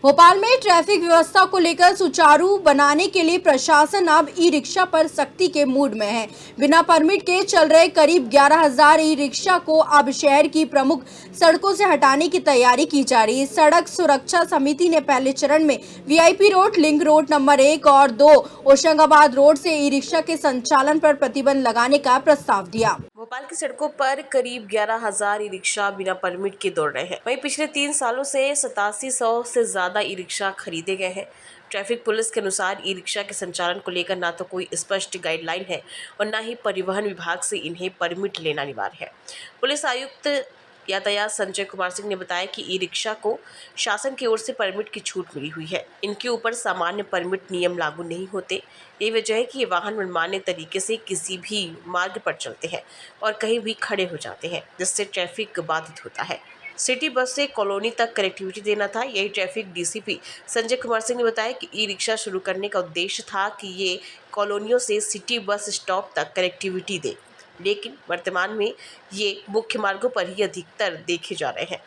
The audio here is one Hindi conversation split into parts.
भोपाल में ट्रैफिक व्यवस्था को लेकर सुचारू बनाने के लिए प्रशासन अब ई रिक्शा पर सख्ती के मूड में है। बिना परमिट के चल रहे करीब 11,000 ई रिक्शा को अब शहर की प्रमुख सड़कों से हटाने की तैयारी की जा रही है। सड़क सुरक्षा समिति ने पहले चरण में VIP road, link road number 1 और 2 होशंगाबाद रोड से ई रिक्शा के संचालन पर प्रतिबंध लगाने का प्रस्ताव दिया। भोपाल की सड़कों पर करीब 11,000 ई रिक्शा बिना परमिट के दौड़ रहे हैं। वहीं पिछले 3 सालों से 8700 से ज्यादा ई रिक्शा खरीदे गए हैं। ट्रैफिक पुलिस के अनुसार ई रिक्शा के संचालन को लेकर ना तो कोई स्पष्ट गाइडलाइन है और ना ही परिवहन विभाग से इन्हें परमिट लेना अनिवार्य है। पुलिस आयुक्त यातायात संजय कुमार सिंह ने बताया कि ई रिक्शा को शासन की ओर से परमिट की छूट मिली हुई है। इनके ऊपर सामान्य परमिट नियम लागू नहीं होते। यही वजह है कि ये वाहन मनमाने तरीके से किसी भी मार्ग पर चलते हैं और कहीं भी खड़े हो जाते हैं, जिससे ट्रैफिक बाधित होता है। सिटी बस से कॉलोनी तक कनेक्टिविटी देना था। यही ट्रैफिक डीसीपी संजय कुमार सिंह ने बताया कि ई रिक्शा शुरू करने का उद्देश्य था कि ये कॉलोनियों से सिटी बस स्टॉप तक कनेक्टिविटी दे, लेकिन वर्तमान में ये मुख्य मार्गों पर ही अधिकतर देखे जा रहे हैं।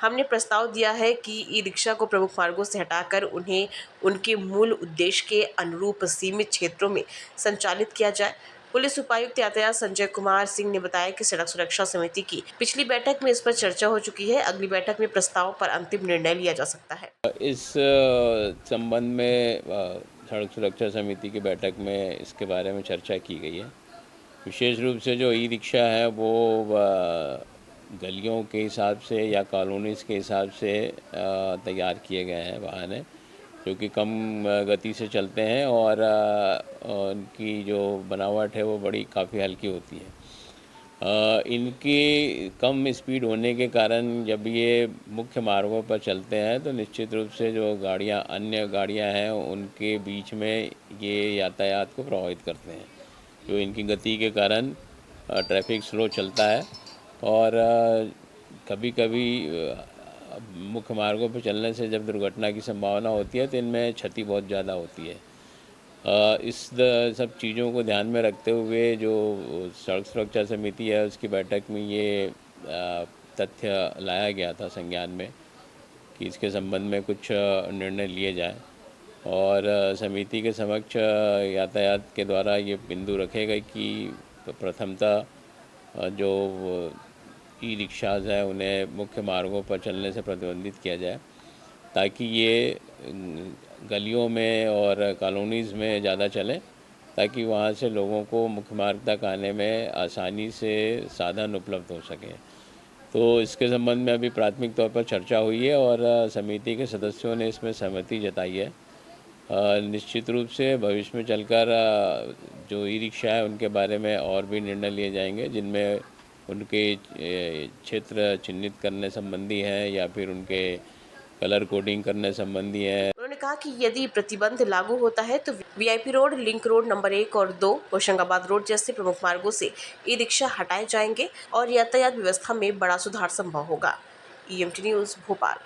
हमने प्रस्ताव दिया है कि ई रिक्शा को प्रमुख मार्गों से हटाकर उन्हें उनके मूल उद्देश्य के अनुरूप सीमित क्षेत्रों में संचालित किया जाए। पुलिस उपायुक्त यातायात संजय कुमार सिंह ने बताया कि सड़क सुरक्षा समिति की पिछली बैठक में इस पर चर्चा हो चुकी है। अगली बैठक में प्रस्ताव पर अंतिम निर्णय लिया जा सकता है। इस संबंध में सड़क सुरक्षा समिति की बैठक में इसके बारे में चर्चा की गई है। विशेष रूप से जो ई रिक्शा है वो गलियों के हिसाब से या कॉलोनीज़ के हिसाब से तैयार किए गए हैं वाहन हैं, जो कि कम गति से चलते हैं और उनकी जो बनावट है वो बड़ी काफ़ी हल्की होती है। इनकी कम स्पीड होने के कारण जब ये मुख्य मार्गों पर चलते हैं तो निश्चित रूप से जो अन्य गाड़ियां हैं उनके बीच में ये यातायात को प्रभावित करते हैं। जो इनकी गति के कारण ट्रैफिक स्लो चलता है और कभी कभी मुख्य मार्गों पर चलने से जब दुर्घटना की संभावना होती है तो इनमें क्षति बहुत ज़्यादा होती है। इस सब चीज़ों को ध्यान में रखते हुए जो सड़क सुरक्षा समिति है उसकी बैठक में ये तथ्य लाया गया था संज्ञान में कि इसके संबंध में कुछ निर्णय लिए जाए और समिति के समक्ष यातायात के द्वारा ये बिंदु रखे गए कि प्रथमतः जो ई रिक्शाज हैं उन्हें मुख्य मार्गों पर चलने से प्रतिबंधित किया जाए, ताकि ये गलियों में और कॉलोनीज़ में ज़्यादा चलें, ताकि वहाँ से लोगों को मुख्य मार्ग तक आने में आसानी से साधन उपलब्ध हो सके। तो इसके संबंध में अभी प्राथमिक तौर पर चर्चा हुई है और समिति के सदस्यों ने इसमें सहमति जताई है। निश्चित रूप से भविष्य में चलकर जो ई रिक्शा है उनके बारे में और भी निर्णय लिए जाएंगे, जिनमें उनके क्षेत्र चिन्हित करने संबंधी है या फिर उनके कलर कोडिंग करने संबंधी है। उन्होंने कहा कि यदि प्रतिबंध लागू होता है तो VIP road, link road number 1 और 2, होशंगाबाद रोड जैसे प्रमुख मार्गों से ई रिक्शा हटाए जाएंगे और यातायात व्यवस्था में बड़ा सुधार संभव होगा। EMT news Bhopal.